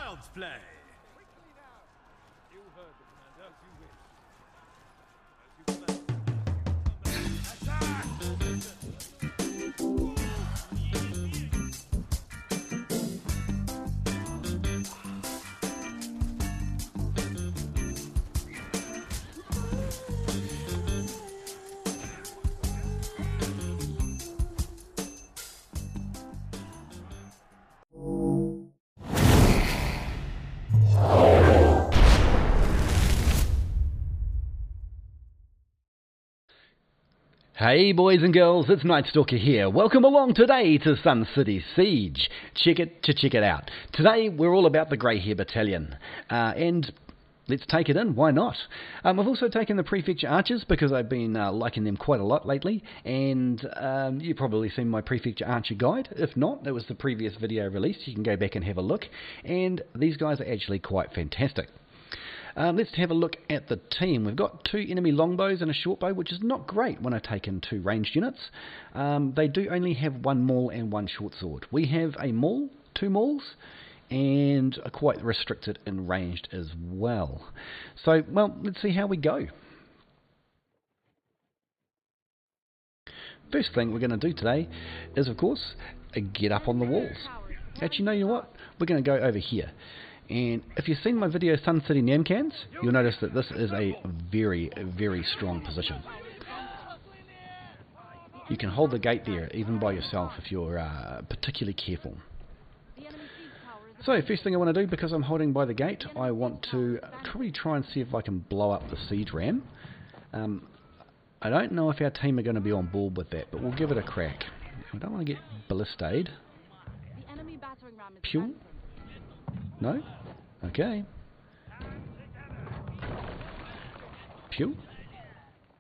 Child's play. You heard the commander. As you wish. Hey boys and girls, it's Knightstalker here. Welcome along today to Sun City Siege. Check it out. Today we're all about the Greyhair Battalion, and let's take it in, why not? I've also taken the Prefecture Archers because I've been liking them quite a lot lately, and you've probably seen my Prefecture Archer guide. If not, it was the previous video released, you can go back and have a look, and these guys are actually quite fantastic. Let's have a look at the team. We've got 2 enemy longbows and a shortbow, which is not great when I take in 2 ranged units. They do only have 1 maul and 1 short sword. We have a maul, 2 mauls, and are quite restricted in ranged as well. So, well, let's see how we go. First thing we're going to do today is, of course, get up on the walls. Actually, you know what? We're going to go over here. And if you've seen my video Sun City Namkhans, you'll notice that this is a very, very strong position. You can hold the gate there even by yourself if you're particularly careful. So first thing I want to do, because I'm holding by the gate, I want to probably try and see if I can blow up the siege ram. I don't know if our team are going to be on board with that, but we'll give it a crack. I don't want to get ballistaed. Pew? No? Okay. Pew?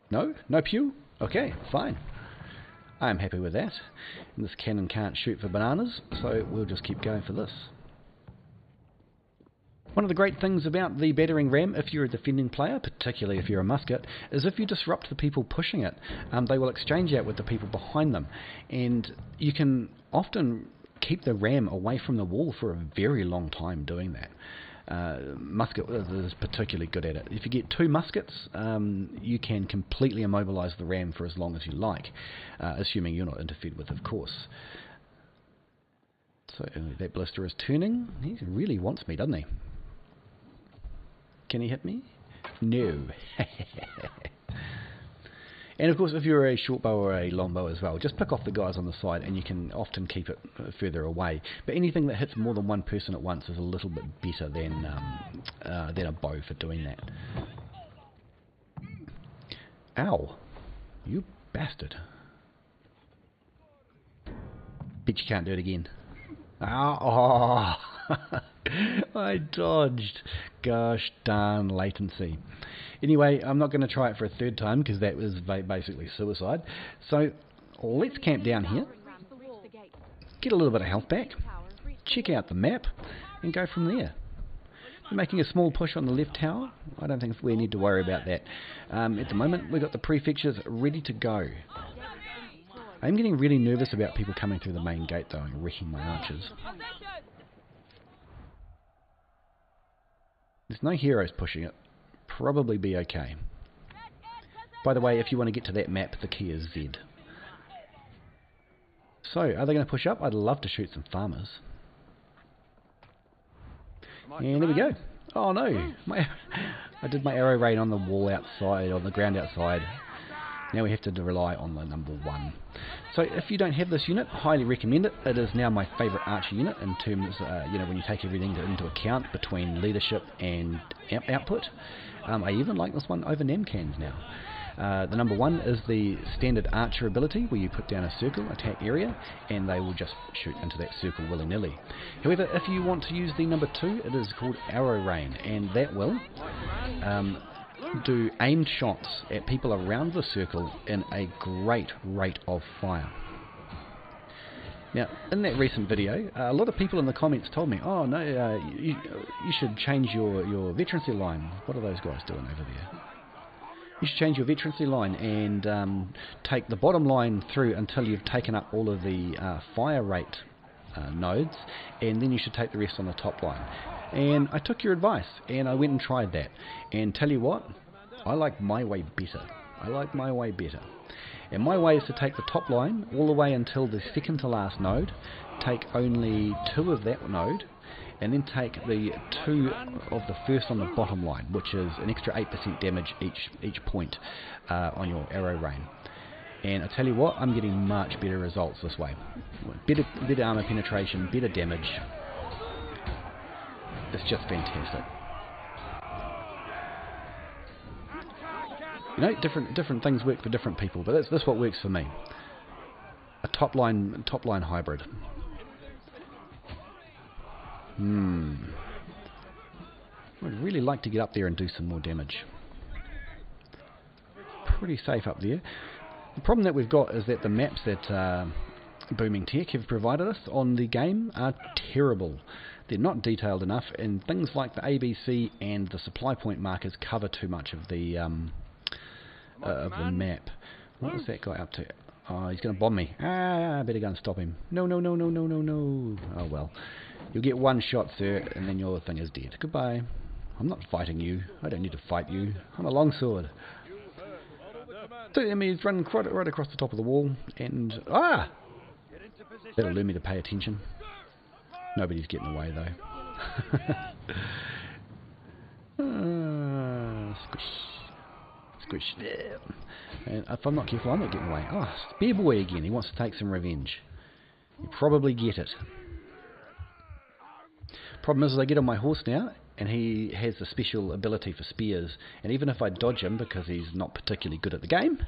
No? No pew? Okay, fine. I'm happy with that. And this cannon can't shoot for bananas, so we'll just keep going for this. One of the great things about the battering ram, if you're a defending player, particularly if you're a musket, is if you disrupt the people pushing it, they will exchange out with the people behind them. And you can often keep the ram away from the wall for a very long time doing that. Musket is particularly good at it. If you get 2 muskets, you can completely immobilise the ram for as long as you like, assuming you're not interfered with, of course. So that blister is turning. He really wants me, doesn't he? Can he hit me? No. And of course, if you're a short bow or a long bow as well, just pick off the guys on the side and you can often keep it further away. But anything that hits more than 1 person at once is a little bit better than a bow for doing that. Ow. You bastard. Bet you can't do it again. Ow. Oh. I dodged. Gosh darn latency. Anyway, I'm not going to try it for a 3rd time because that was basically suicide. So let's camp down here, get a little bit of health back, check out the map, and go from there. We're making a small push on the left tower. I don't think we need to worry about that. At the moment, we've got the prefectures ready to go. I'm getting really nervous about people coming through the main gate though and wrecking my archers. There's no heroes pushing it. Probably be okay. By the way, if you want to get to that map, the key is Z. So, are they going to push up? I'd love to shoot some farmers. And there we go. Oh no! I did my arrow rain on the wall outside, on the ground outside. Now we have to rely on the number 1. So if you don't have this unit, highly recommend it. It is now my favourite archer unit in terms, when you take everything into account between leadership and output. I even like this one over Namkhans now. The number 1 is the standard archer ability, where you put down a circle, attack area, and they will just shoot into that circle willy-nilly. However, if you want to use the number 2, it is called arrow rain, and that will do aimed shots at people around the circle in a great rate of fire. Now, in that recent video, a lot of people in the comments told me, oh no, you should change your veterancy line. What are those guys doing over there? You should change your veterancy line and take the bottom line through until you've taken up all of the fire rate nodes, and then you should take the rest on the top line. And I took your advice, and I went and tried that. And tell you what, I like my way better. I like my way better. And my way is to take the top line all the way until the second to last node, take only 2 of that node, and then take the 2 of the first on the bottom line, which is an extra 8% damage each point on your arrow rain. And I tell you what, I'm getting much better results this way. Better armor penetration, better damage. It's just fantastic. You know, different things work for different people, but that's what works for me. A top line hybrid. I'd really like to get up there and do some more damage. Pretty safe up there. The problem that we've got is that the maps that Booming Tech have provided us on the game are terrible. They're not detailed enough, and things like the ABC and the supply point markers cover too much of the map. What is that guy up to? Oh, he's going to bomb me. I better go and stop him. No. Oh well. You'll get one shot, sir, and then your thing is dead. Goodbye. I'm not fighting you. I don't need to fight you. I'm a longsword. So the enemy's running right across the top of the wall, and that'll learn me to pay attention. Nobody's getting away though. Squish. And if I'm not careful, I'm not getting away. Oh, Spear Boy again. He wants to take some revenge. You probably get it. Problem is I get on my horse now, and he has a special ability for spears, and even if I dodge him because he's not particularly good at the game,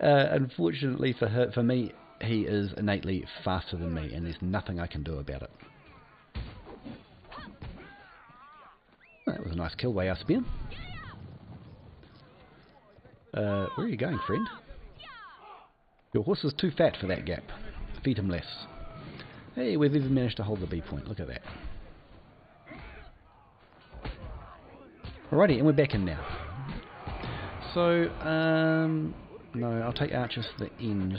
unfortunately for me, he is innately faster than me, and there's nothing I can do about it. That was a nice kill by our spear. Where are you going, friend? Your horse is too fat for that gap. Feed him less. Hey, we've even managed to hold the B point. Look at that. Alrighty, and we're back in now. So, no, I'll take Archers to the end.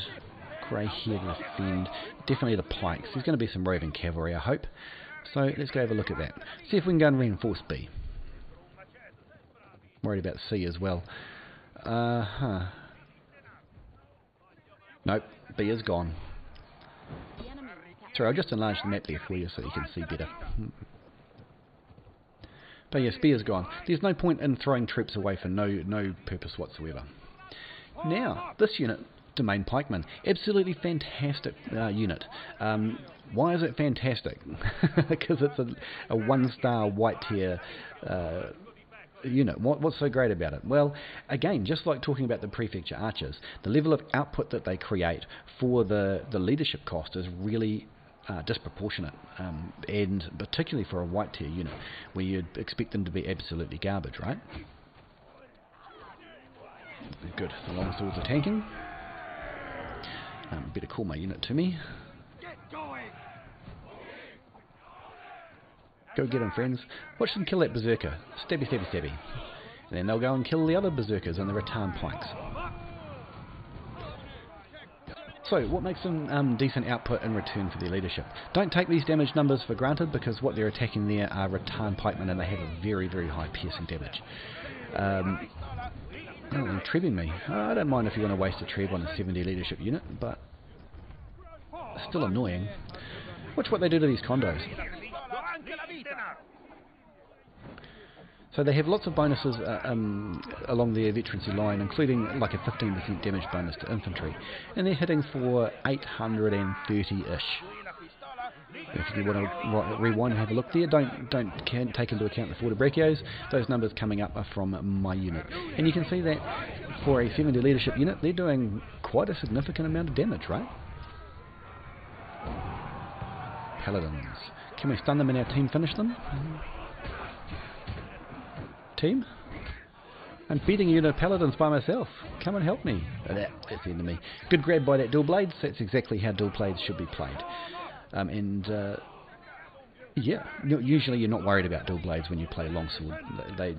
Greyhair to defend. Definitely the Pikes. There's going to be some roving cavalry, I hope. So, let's go have a look at that. See if we can go and reinforce B. Worried about C as well. Nope, B is gone. Sorry, I'll just enlarge the map there for you so you can see better. But yes, B is gone. There's no point in throwing troops away for no purpose whatsoever. Now, this unit, Domain Pikemen, absolutely fantastic unit. Why is it fantastic? Because it's a 1-star white tier unit. What's so great about it? Well, again, just like talking about the Prefecture Archers, the level of output that they create for the leadership cost is really disproportionate, and particularly for a white tier unit, where you'd expect them to be absolutely garbage, right? Good, the longswords are tanking. Better call my unit to me. Go get them, friends. Watch them kill that berserker. Stabby. And then they'll go and kill the other berserkers and the rattan pikes. So, what makes them decent output in return for their leadership? Don't take these damage numbers for granted, because what they're attacking there are rattan pikemen, and they have a very, very high piercing damage. Oh, they're trebbing me. I don't mind if you want to waste a treb on a 70 leadership unit, but it's still annoying. Watch what they do to these condos. So they have lots of bonuses along their veterancy line, including like a 15% damage bonus to infantry, and they're hitting for 830-ish. If you want to rewind and have a look there, don't take into account the Forte Brachios. Those numbers coming up are from my unit, and you can see that for a 70 leadership unit, they're doing quite a significant amount of damage, right? Paladins. Can we stun them and our team finish them? Team? I'm beating you to paladins by myself. Come and help me. Oh, that's the end of me. Good grab by that dual blades. That's exactly how dual blades should be played. Yeah, usually you're not worried about dual blades when you play longsword. They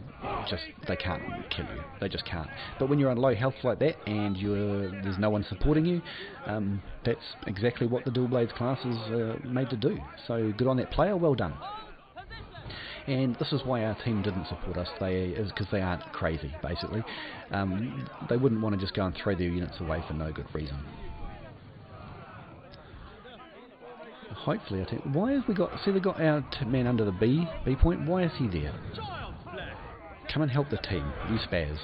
can't kill you. They just can't. But when you're on low health like that and there's no one supporting you, that's exactly what the dual blades class is made to do. So good on that player. Well done. And this is why our team didn't support us. Because they aren't crazy, basically. They wouldn't want to just go and throw their units away for no good reason. Hopefully, why have we got? See, they got our man under the B point. Why is he there? Come and help the team. You spaz.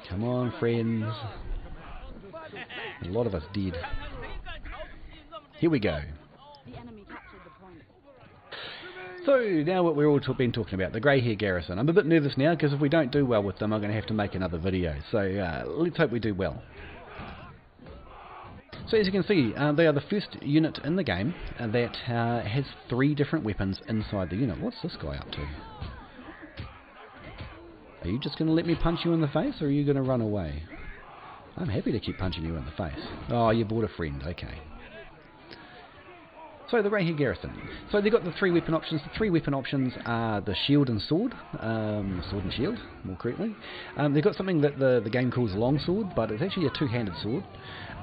Come on, friends. A lot of us did. Here we go. So now what we're all been talking about, the Greyhair Garrison. I'm a bit nervous now because if we don't do well with them, I'm going to have to make another video. So let's hope we do well. So as you can see, they are the first unit in the game that has 3 different weapons inside the unit. What's this guy up to? Are you just going to let me punch you in the face, or are you going to run away? I'm happy to keep punching you in the face. Oh, you bought a friend. Okay. So the Greyhair Garrison. So they've got the 3 weapon options. The 3 weapon options are the shield and sword. Sword and shield, more correctly. They've got something that the game calls longsword, but it's actually a 2-handed sword.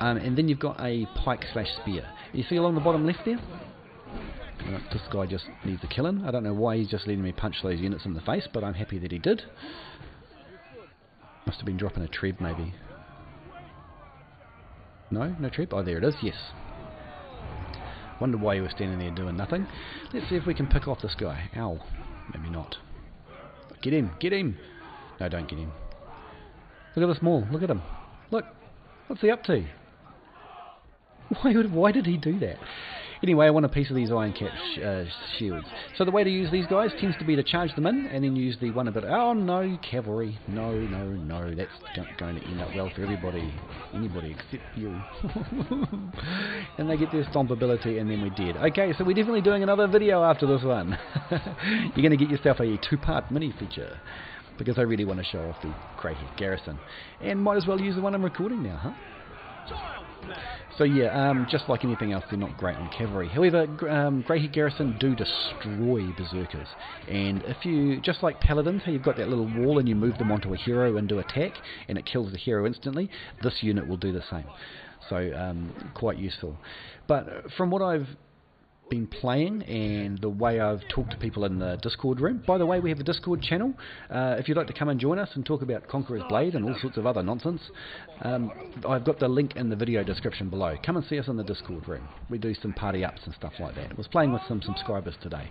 And then you've got a pike/spear. You see along the bottom left there? This guy just needs a killing. I don't know why he's just letting me punch those units in the face, but I'm happy that he did. Must have been dropping a treb, maybe. No treb? Oh, there it is, yes. Wonder why he was standing there doing nothing. Let's see if we can pick off this guy. Ow. Maybe not. Get him! Get him! No, don't get him. Look at this maul. Look at him. Look. What's he up to? Why did he do that? Anyway, I want a piece of these Iron Cap shields. So the way to use these guys tends to be to charge them in and then use the one a bit. Oh no, cavalry. No. That's going to end up well for everybody. Anybody except you. And they get their stomp ability and then we're dead. Okay, so we're definitely doing another video after this one. You're going to get yourself a 2-part mini feature. Because I really want to show off the Greyhair Garrison. And might as well use the one I'm recording now, huh? So yeah, just like anything else, they're not great on cavalry. However, Greyhair Garrison do destroy Berserkers. And if you, just like Paladins, how you've got that little wall and you move them onto a hero and do attack, and it kills the hero instantly, this unit will do the same. So, quite useful. But from what I've been playing and the way I've talked to people in the Discord room. By the way, we have a Discord channel. If you'd like to come and join us and talk about Conqueror's Blade and all sorts of other nonsense, I've got the link in the video description below. Come and see us in the Discord room. We do some party ups and stuff like that. I was playing with some subscribers today.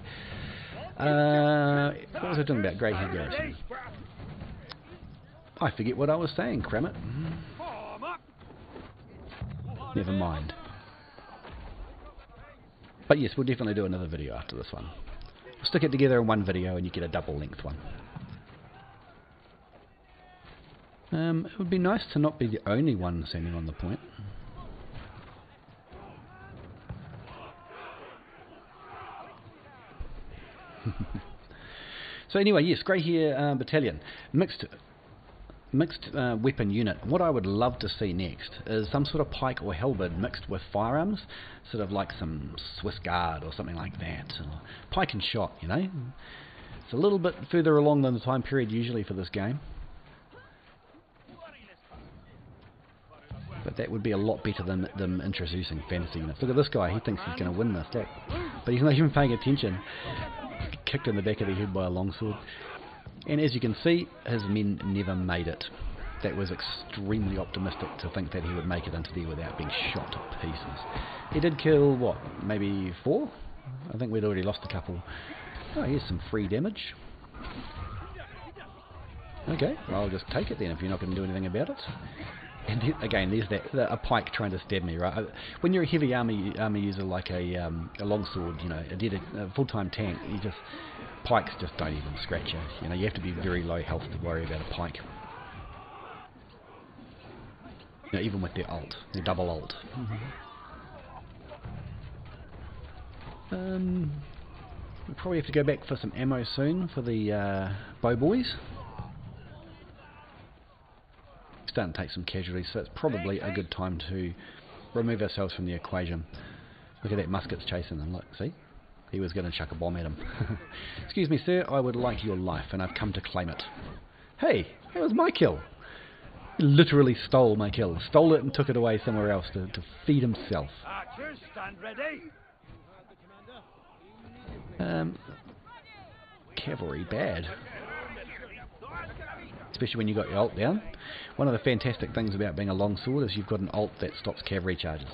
What was I talking about? Greyhair Garrison. I forget what I was saying, cram it. Never mind. But yes, we'll definitely do another video after this one. We'll stick it together in one video and you get a double length one. It would be nice to not be the only one standing on the point. So anyway, yes, Greyhair Battalion. Mixed weapon unit. What I would love to see next is some sort of pike or halberd mixed with firearms, sort of like some Swiss Guard or something like that, or pike and shot, you know. It's a little bit further along than the time period usually for this game, but that would be a lot better than them introducing fantasy units. Look at this guy, he thinks he's going to win this, look. But he's not even paying attention. Kicked in the back of the head by a longsword. And as you can see, his men never made it. That was extremely optimistic to think that he would make it into there without being shot to pieces. He did kill, what, maybe 4? I think we'd already lost a couple. Oh, here's some free damage. Okay, well, I'll just take it then if you're not going to do anything about it. And again, there's a pike trying to stab me, right? When you're a heavy army user like a longsword, you know, a full-time tank, pikes just don't even scratch you. You know, you have to be very low health to worry about a pike. You know, even with their ult, their double ult. We'll probably have to go back for some ammo soon for the bow boys. starting to take some casualties, so it's probably a good time to remove ourselves from the equation. Look at that, muskets chasing them, look, see? He was going to chuck a bomb at him. Excuse me, sir, I would like your life, and I've come to claim it. Hey, that was my kill. He literally stole my kill. Stole it and took it away somewhere else to feed himself. Archers, stand ready. Cavalry, bad. Especially when you got your ult down. One of the fantastic things about being a longsword is you've got an ult that stops cavalry charges.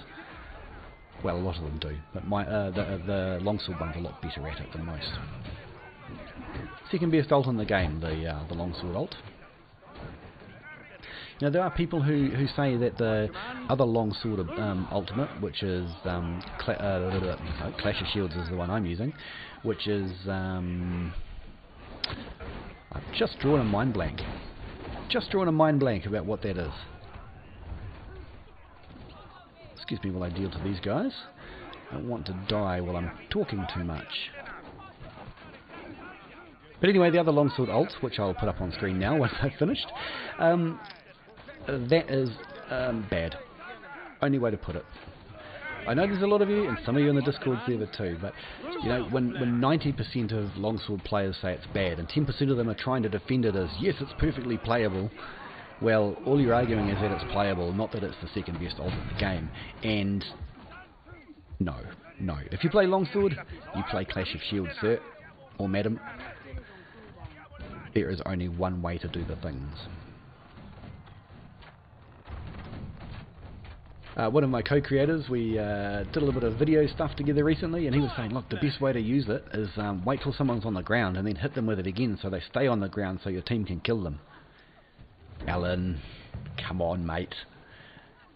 Well, a lot of them do, but the longsword one's a lot better at it than most. Second best ult in the game, the longsword ult. Now there are people who say that the other longsword ultimate, which is Clash of Shields, is the one I'm using, which is I've just drawn a mind blank. Just drawn a mind blank about what that is. Excuse me while I deal to these guys. I don't want to die while I'm talking too much. But anyway, the other longsword ult, which I'll put up on screen now once I've finished, that is bad. Only way to put it. I know there's a lot of you, and some of you in the Discord server too, but you know, when 90% of longsword players say it's bad, and 10% of them are trying to defend it as, yes, it's perfectly playable, well, all you're arguing is that it's playable, not that it's the second best ult of the game. And no. If you play longsword, you play Clash of Shields, sir, or madam. There is only one way to do the things. One of my co-creators, we did a little bit of video stuff together recently, and he was saying, look, the best way to use it is wait till someone's on the ground and then hit them with it again so they stay on the ground so your team can kill them. Alan, come on, mate.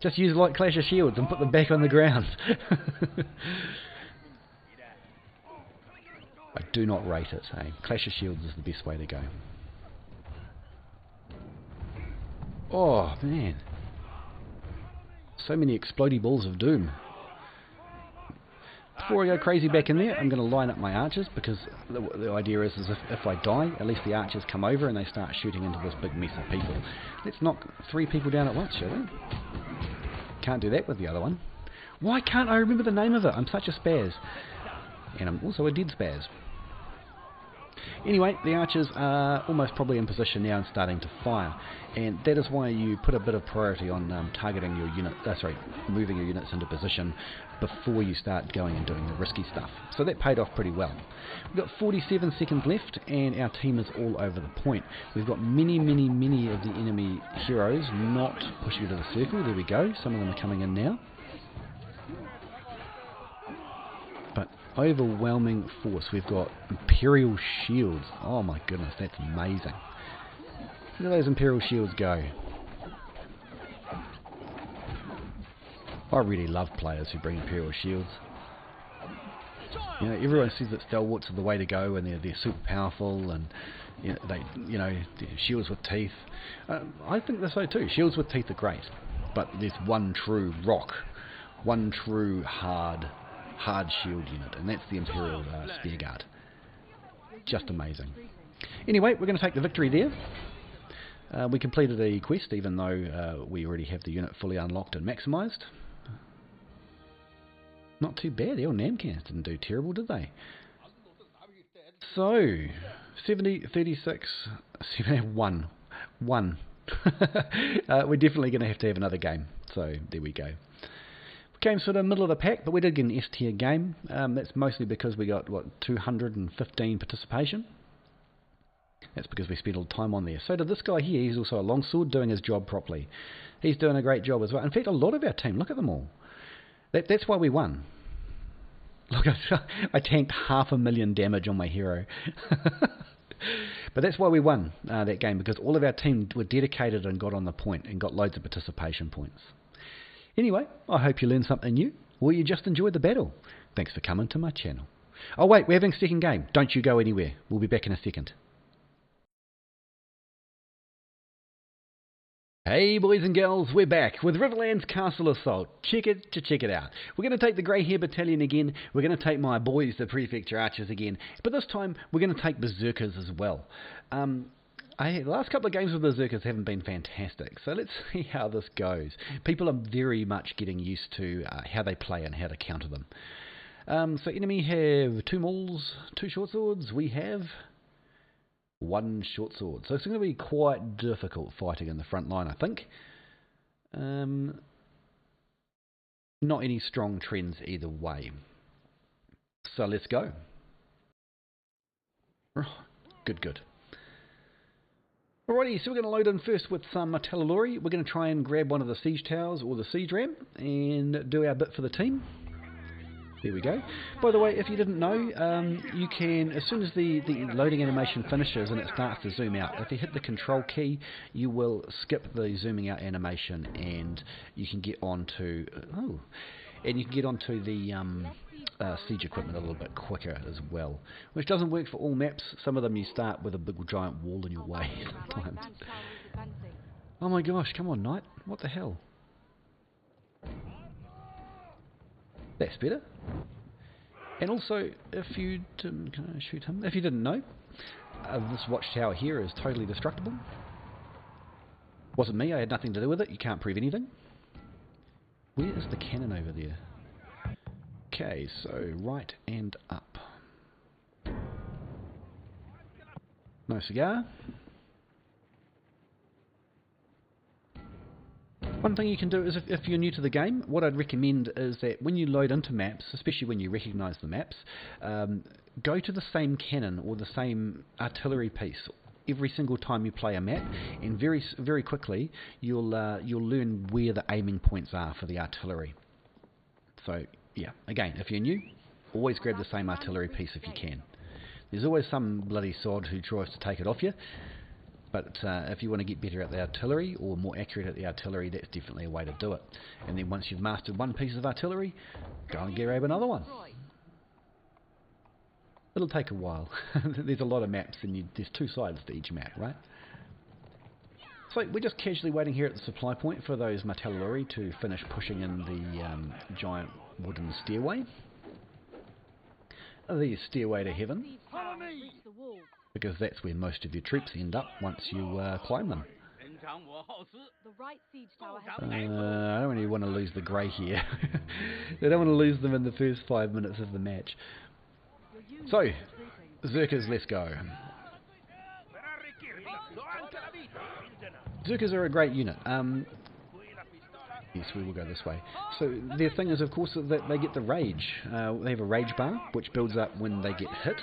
Just use like Clash of Shields and put them back on the ground. I do not rate it, eh? Clash of Shields is the best way to go. Oh, man. So many explodey balls of doom. Before I go crazy back in there, I'm going to line up my archers, because the idea is if I die, at least the archers come over and they start shooting into this big mess of people. Let's knock 3 people down at once, shall we? Can't do that with the other one. Why can't I remember the name of it? I'm such a spaz. And I'm also a dead spaz. Anyway, the archers are almost probably in position now and starting to fire, and that is why you put a bit of priority on targeting your unit, moving your units into position before you start going and doing the risky stuff. So that paid off pretty well. We've got 47 seconds left, and our team is all over the point. We've got many of the enemy heroes not pushing into the circle. There we go, some of them are coming in now. But overwhelming force. We've got Imperial Shields. Oh my goodness, that's amazing. Look at those Imperial Shields go. I really love players who bring Imperial Shields. You know, everyone says that stalwarts are the way to go, and they're super powerful, and shields with teeth. I think they're so too. Shields with teeth are great, but there's one true rock, one true hard shield unit, and that's the Imperial Spear Guard. Just amazing. Anyway, we're going to take the victory there. We completed a quest, even though we already have the unit fully unlocked and maximised. Not too bad. The old Namkhans didn't do terrible, did they? So, 70, 36, 71. 1. We're definitely going to have another game. So, there we go. Came sort of middle of the pack, but we did get an S tier game. That's mostly because we got, 215 participation. That's because we spent all the time on there. So did this guy here. He's also a longsword doing his job properly. He's doing a great job as well. In fact, a lot of our team, look at them all. That's why we won. Look, I tanked 500,000 damage on my hero. But that's why we won that game, because all of our team were dedicated and got on the point and got loads of participation points. Anyway, I hope you learned something new, or you just enjoyed the battle. Thanks for coming to my channel. Oh wait, we're having a second game. Don't you go anywhere. We'll be back in a second. Hey boys and girls, we're back with Riverland's Castle Assault. Check it out. We're going to take the Greyhair Battalion again. We're going to take my boys, the Prefecture Archers again. But this time, we're going to take Berserkers as well. The last couple of games with Berserkers haven't been fantastic, so let's see how this goes. People are very much getting used to how they play and how to counter them. So enemy have 2 mauls, 2 short swords. We have 1 short sword. So it's going to be quite difficult fighting in the front line, I think. Not any strong trends either way. So let's go. Good. Alrighty, so we're going to load in first with some Martellalori. We're going to try and grab one of the siege towers or the siege ram and do our bit for the team. There we go. By the way, if you didn't know, you can, as soon as the loading animation finishes and it starts to zoom out, if you hit the control key, you will skip the zooming out animation and you can get onto the siege equipment a little bit quicker as well, which doesn't work for all maps. Some of them you start with a big giant wall in your way sometimes. Oh my gosh, come on, Knight, what the hell? That's better. And also, if you didn't, can I shoot him? If you didn't know, this watchtower here is totally destructible. Wasn't me, I had nothing to do with it, you can't prove anything. Where is the cannon over there? Okay, so right and up. No cigar. One thing you can do is, if you're new to the game, what I'd recommend is that when you load into maps, especially when you recognise the maps, go to the same cannon or the same artillery piece every single time you play a map, and very quickly you'll learn where the aiming points are for the artillery. So yeah, again, if you're new, always grab the same artillery piece if you can. There's always some bloody sod who tries to take it off you. But if you want to get better at the artillery, or more accurate at the artillery, that's definitely a way to do it. And then once you've mastered one piece of artillery, go and grab another one. It'll take a while. There's a lot of maps, and there's 2 sides to each map, right? So we're just casually waiting here at the supply point for those Martellalori to finish pushing in the giant wooden stairway. The stairway to heaven. Follow me! Because that's where most of your troops end up once you climb them. The right siege tower has I don't really want to lose the grey here. They don't want to lose them in the first 5 minutes of the match. So, Berserkers, let's go. Berserkers are a great unit. Yes, we will go this way. So their thing is, of course, that they get the rage. They have a rage bar, which builds up when they get hit,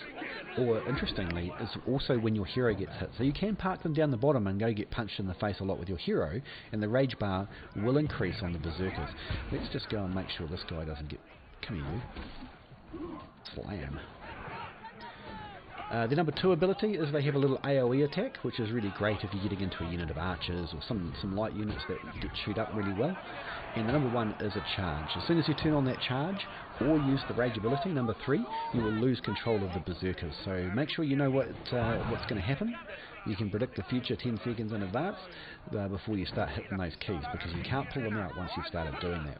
or interestingly, is also when your hero gets hit. So you can park them down the bottom and go get punched in the face a lot with your hero, and the rage bar will increase on the Berserkers. Let's just go and make sure this guy doesn't get... Come here, you. Slam. The number 2 ability is they have a little AoE attack, which is really great if you're getting into a unit of archers or some light units that get shoot up really well. And the number 1 is a charge. As soon as you turn on that charge or use the rage ability, number 3, you will lose control of the Berserkers. So make sure you know what's going to happen. You can predict the future 10 seconds in advance before you start hitting those keys, because you can't pull them out once you've started doing that.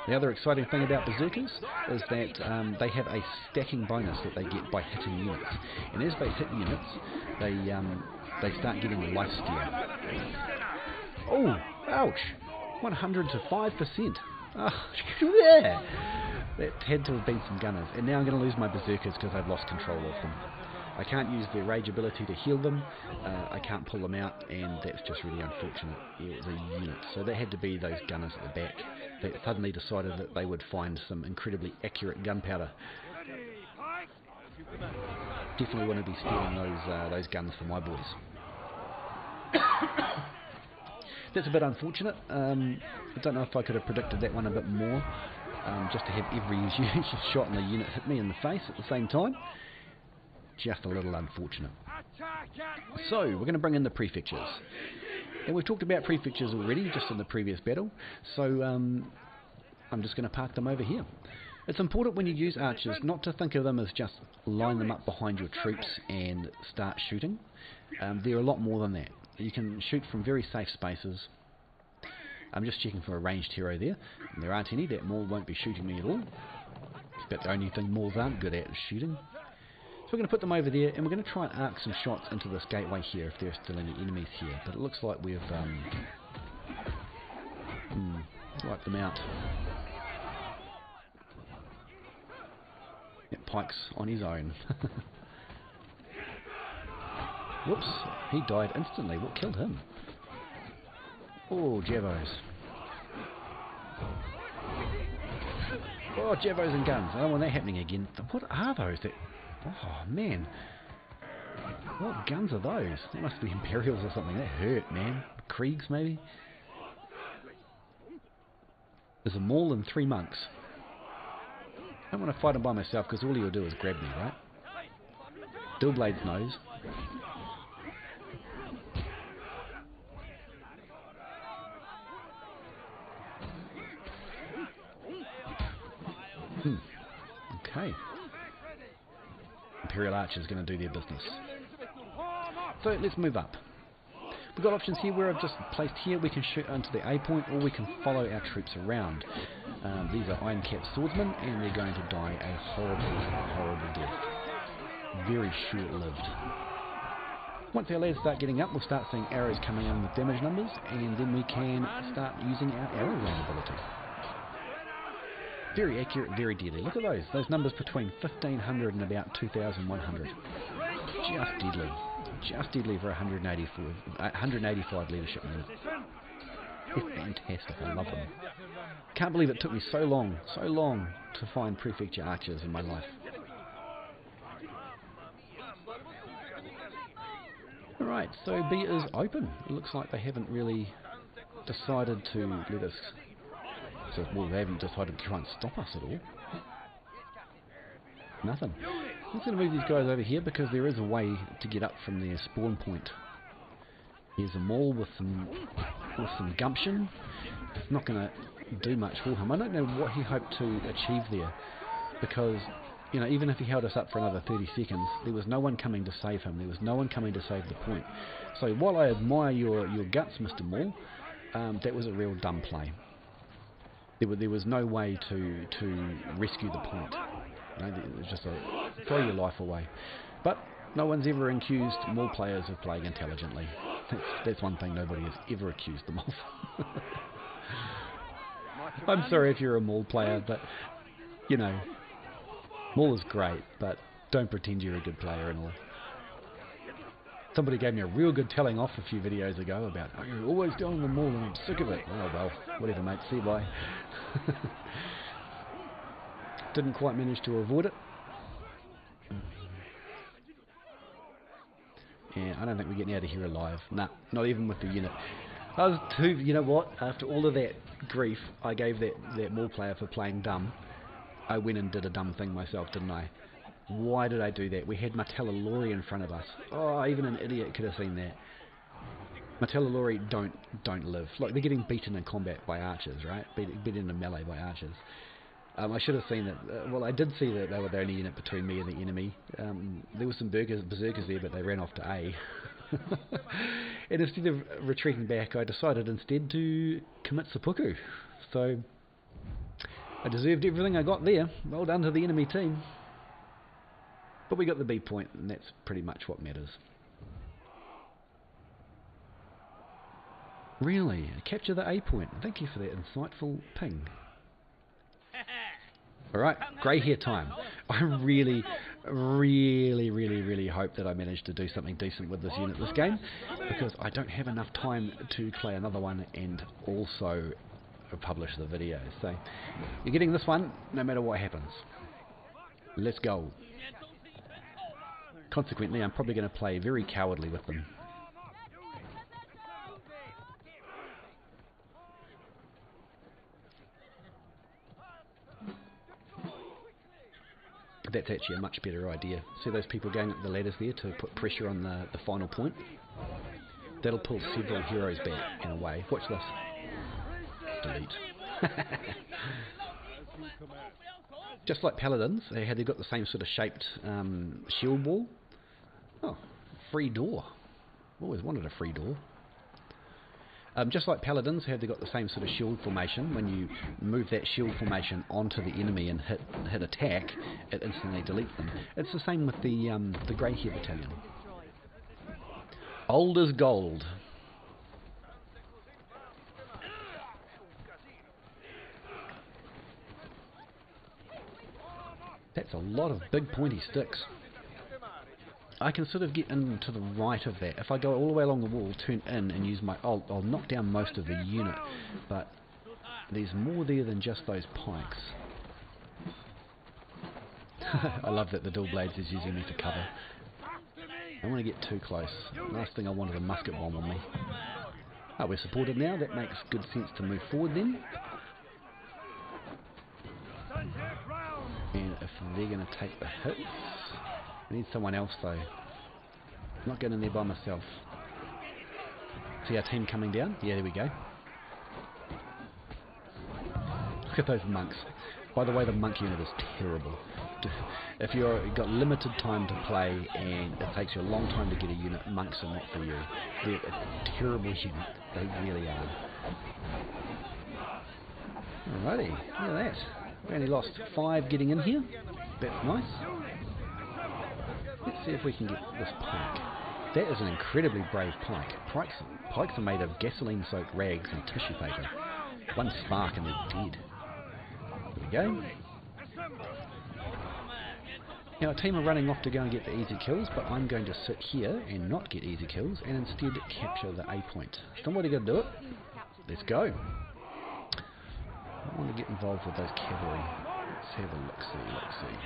The other exciting thing about Berserkers is that they have a stacking bonus that they get by hitting units. And as they hit units, they start getting life steal. Oh, ouch! 100 to 5%. Oh, yeah! That had to have been some gunners. And now I'm going to lose my Berserkers because I've lost control of them. I can't use their rage ability to heal them, I can't pull them out, and that's just really unfortunate. Yeah, it's a unit. So they had to be those gunners at the back that suddenly decided that they would find some incredibly accurate gunpowder. Definitely want to be stealing those guns for my boys. That's a bit unfortunate. I don't know if I could have predicted that one a bit more, just to have every shot in the unit hit me in the face at the same time. Just a little unfortunate. So, we're going to bring in the prefectures. And we've talked about prefectures already, just in the previous battle. So, I'm just going to park them over here. It's important when you use archers not to think of them as just line them up behind your troops and start shooting. They're a lot more than that. You can shoot from very safe spaces. I'm just checking for a ranged hero there. And there aren't any. That Maul won't be shooting me at all. But the only thing Mauls aren't good at is shooting. So we're going to put them over there, and we're going to try and arc some shots into this gateway here if there are still any enemies here. But it looks like we've wiped them out. Yeah, Pikes on his own. Whoops, he died instantly. What killed him? Oh, Javos. Oh, Javos and guns. I don't want that happening again. What are those? Oh, man. What guns are those? They must be Imperials or something. That hurt, man. Kriegs, maybe? There's a Maul and 3 monks. I don't want to fight them by myself because all he'll do is grab me, right? Dillblade's nose. Okay. Imperial Archers going to do their business. So let's move up. We've got options here where I've just placed here. We can shoot onto the A point or we can follow our troops around. These are iron-capped swordsmen and they're going to die a horrible, horrible death. Very short-lived. Once our lads start getting up, we'll start seeing arrows coming in with damage numbers, and then we can start using our arrow rain ability. Very accurate, very deadly. Look at those numbers between 1500 and about 2100. Just deadly. Just deadly for 185 leadership men. They're fantastic, I love them. Can't believe it took me so long to find Prefecture Archers in my life. Alright, so B is open. It looks like they haven't really decided to let us... well, they haven't decided to try and stop us at all. Nothing. I'm just going to move these guys over here because there is a way to get up from their spawn point. Here's a Maul with some gumption. It's not going to do much for him. I don't know what he hoped to achieve there because, you know, even if he held us up for another 30 seconds, there was no one coming to save him. There was no one coming to save the point. So while I admire your guts, Mr. Maul, that was a real dumb play. There was no way to rescue the point. You know, it was just a throw your life away. But no one's ever accused Maul players of playing intelligently. That's one thing nobody has ever accused them of. I'm sorry if you're a Maul player, but, you know, Maul is great, but don't pretend you're a good player and all. Somebody gave me a real good telling off a few videos ago about, oh, you're always going with Maul and I'm sick of it. Oh well, whatever mate, see you bye. Didn't quite manage to avoid it. Yeah, I don't think we're getting out of here alive. Nah, not even with the unit. I was too, you know what, after all of that grief I gave that Maul player for playing dumb, I went and did a dumb thing myself, didn't I? Why did I do that? We had Martellalori in front of us. Oh, even an idiot could have seen that. Martellalori don't live. Like, they're getting beaten in combat by archers, right? Beaten in melee by archers. I should have seen that. Well, I did see that they were the only unit between me and the enemy. There were some berserkers there, but they ran off to A. And instead of retreating back, I decided instead to commit seppuku. So, I deserved everything I got there. Well done to the enemy team. But we got the B point, and that's pretty much what matters. Really? Capture the A point. Thank you for that insightful ping. Alright, Greyhair time. I really hope that I manage to do something decent with this unit this game, because I don't have enough time to play another one and also publish the video. So, you're getting this one no matter what happens. Let's go. Consequently, I'm probably going to play very cowardly with them. That's actually a much better idea. See those people going up the ladders there to put pressure on the final point? That'll pull several heroes back in a way. Watch this. Delete. Just like paladins, had they got the same sort of shaped shield wall? Oh, free door. Always wanted a free door. Just like Paladins, have they got the same sort of shield formation? When you move that shield formation onto the enemy and hit attack, it instantly deletes them. It's the same with the Greyhair Battalion. Old as gold. That's a lot of big pointy sticks. I can sort of get in to the right of that. If I go all the way along the wall, turn in and use my... I'll knock down most of the unit, but there's more there than just those pikes. I love that the dual blades is using me for cover. I don't want to get too close. Last thing I want is a musket bomb on me. Oh, we're supported now. That makes good sense to move forward then. And if they're going to take the hits... I need someone else though. I'm not getting in there by myself. See our team coming down? Yeah, there we go. Look at those monks. By the way, the monk unit is terrible. If you've got limited time to play and it takes you a long time to get a unit, monks are not for you. They're a terrible unit. They really are. Alrighty, look at that. We only lost 5 getting in here. That's nice. Let's see if we can get this pike. That is an incredibly brave pike. Pikes are made of gasoline-soaked rags and tissue paper. One spark and they're dead. There we go. Now a team are running off to go and get the easy kills, but I'm going to sit here and not get easy kills and instead capture the A point. Somebody got to do it. Let's go. I want to get involved with those cavalry. Let's have a look-see.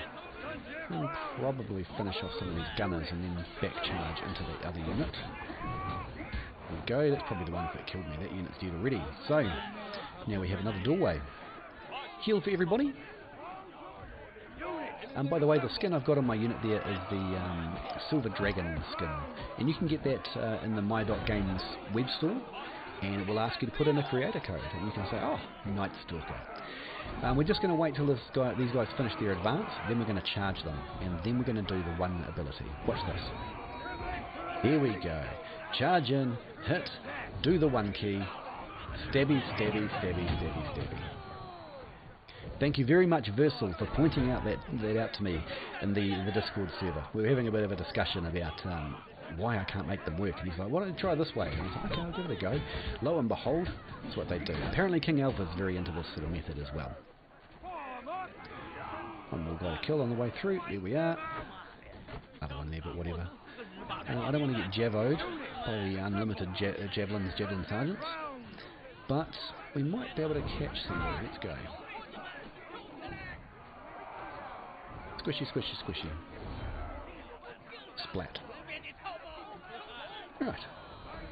And probably finish off some of these gunners and then back charge into the other unit. There we go, that's probably the one that killed me. That unit's dead already. So, now we have another doorway. Heal for everybody. By the way, the skin I've got on my unit there is the Silver Dragon skin. And you can get that in the My.Games web store. And it will ask you to put in a creator code. And you can say, oh, Knightstalker. We're just going to wait till these guys finish their advance, then we're going to charge them, and then we're going to do the one ability. Watch this. There we go. Charge in, hit, do the one key, stabby, stabby, stabby, stabby, stabby. Thank you very much, Versal, for pointing out that out to me in the Discord server. We were having a bit of a discussion about why I can't make them work, and he's like, why don't you try this way? And I was like, okay, I'll give it a go. Lo and behold, that's what they do. Apparently King Alpha's very into this sort of method as well. One more guy to kill on the way through. There we are. Another one there, but whatever. I don't want to get javoed by the unlimited javelin sergeants, but we might be able to catch somebody. Let's go. Squishy, squishy, squishy. Splat. Right.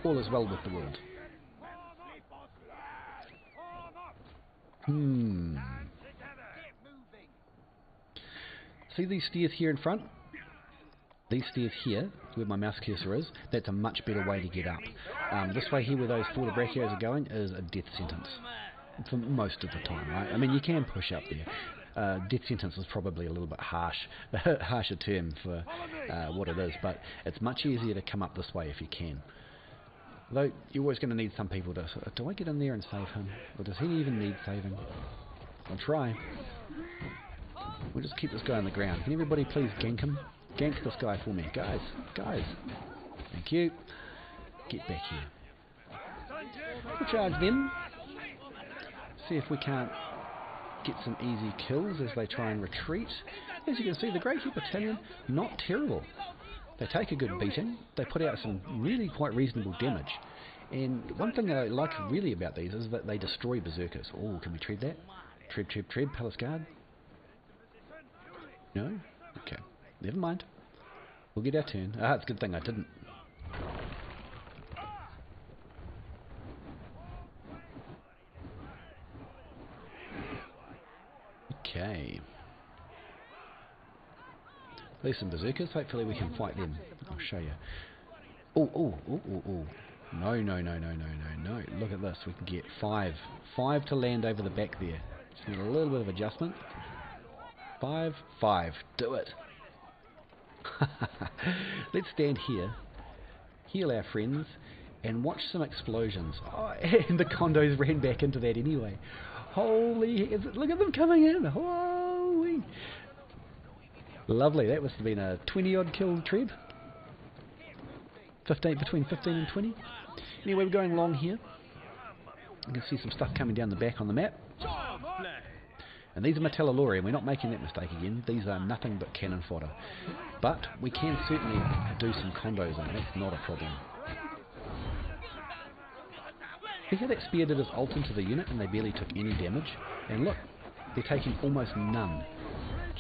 All is well with the world. See these stairs here in front? These stairs here, where my mouse cursor is, that's a much better way to get up. This way here where those Forta Brachios are going is a death sentence. For most of the time, right? I mean, you can push up there. Death sentence is probably a little bit harsher term for what it is, but it's much easier to come up this way if you can. Though, you're always going to need some people to... Do I get in there and save him? Or does he even need saving? I'll try. We'll just keep this guy on the ground. Can everybody please gank him? Gank this guy for me. Guys. Thank you. Get back here. We'll charge them. See if we can't get some easy kills as they try and retreat. As you can see, the Greyhair Battalion, not terrible. They take a good beating. They put out some really quite reasonable damage. And one thing that I like really about these is that they destroy Berserkers. Oh, can we tread that? Tread, Palace Guard. No? Okay. Never mind. We'll get our turn. It's a good thing I didn't. Okay. There's some Berserkers. Hopefully we can fight them. I'll show you. Oh. No. Look at this. We can get 5. 5 to land over the back there. Just need a little bit of adjustment. 5. Do it. Let's stand here, heal our friends, and watch some explosions. Oh, and the condos ran back into that anyway. Holy, look at them coming in. Holy. Lovely, that must have been a 20 odd kill treb. 15, between 15 and 20. Anyway, we're going along here. You can see some stuff coming down the back on the map. And these are Martellalori, and we're not making that mistake again. These are nothing but cannon fodder. But we can certainly do some condos, and that's not a problem. See how that spear did his ult into the unit and they barely took any damage? And look, they're taking almost none.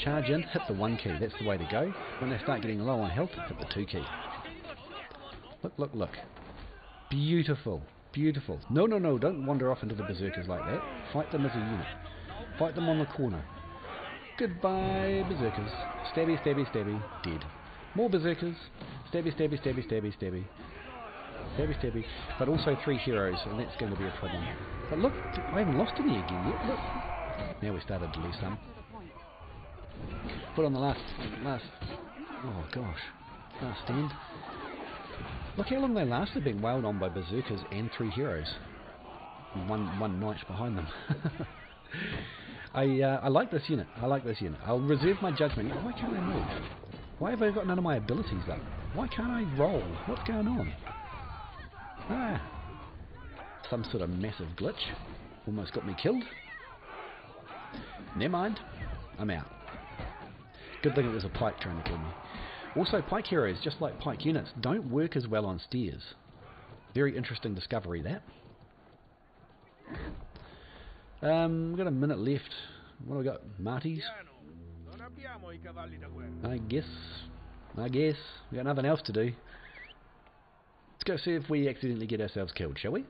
Charge in, hit the 1 key, that's the way to go. When they start getting low on health, hit the 2 key. Look, look, look. Beautiful, beautiful. No, no, no, don't wander off into the Berserkers like that. Fight them as a unit. Fight them on the corner. Goodbye, Berserkers. Stabby, stabby, stabby, dead. More Berserkers. Stabby, stabby, stabby, stabby, stabby. Stabby, stabby. But also 3 heroes, and that's going to be a problem. But look, I haven't lost any again yet. Look. Now we started to lose some. Put on the last, oh gosh, last stand. Look how long they lasted being wailed on by Berserkers and 3 heroes. One knight behind them. I like this unit. I like this unit. I'll reserve my judgment. Why can't I move? Why have I got none of my abilities up? Why can't I roll? What's going on? Ah, some sort of massive glitch. Almost got me killed. Never mind. I'm out. Good thing it was a pike trying to kill me. Also, pike heroes, just like pike units, don't work as well on stairs. Very interesting discovery, that. We've got a minute left. What have we got? Marties? I guess. We got nothing else to do. Let's go see if we accidentally get ourselves killed, shall we?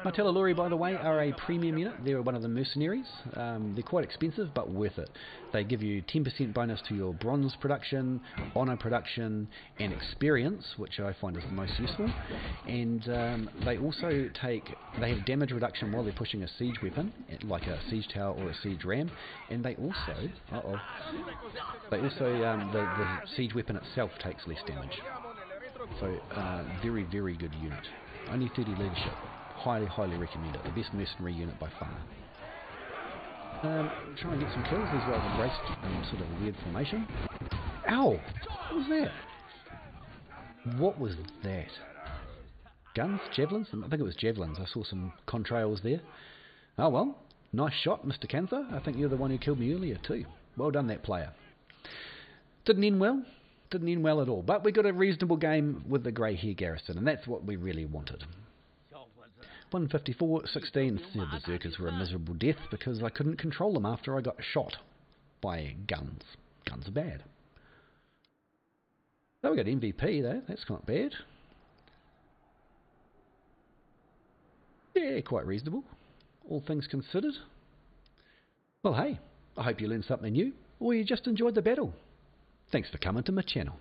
Martellalori, by the way, are a premium unit. They're one of the mercenaries. They're quite expensive, but worth it. They give you 10% bonus to your bronze production, honour production, and experience, which I find is the most useful. And they also they have damage reduction while they're pushing a siege weapon, like a siege tower or a siege ram. And they also, the siege weapon itself takes less damage. So, very, very good unit. Only 30 leadership. Highly, highly recommend it. The best mercenary unit by far. Try and get some kills. These guys embraced in sort of a weird formation. Ow! What was that? What was that? Guns? Javelins? I think it was javelins. I saw some contrails there. Oh well. Nice shot, Mr. Cantha. I think you're the one who killed me earlier too. Well done, that player. Didn't end well. Didn't end well at all. But we got a reasonable game with the Greyhair Garrison, and that's what we really wanted. 154-16. The Berserkers were a miserable death because I couldn't control them after I got shot by guns. Guns are bad. So we got MVP though. That's not bad. Yeah, quite reasonable. All things considered. Well, hey, I hope you learned something new, or you just enjoyed the battle. Thanks for coming to my channel.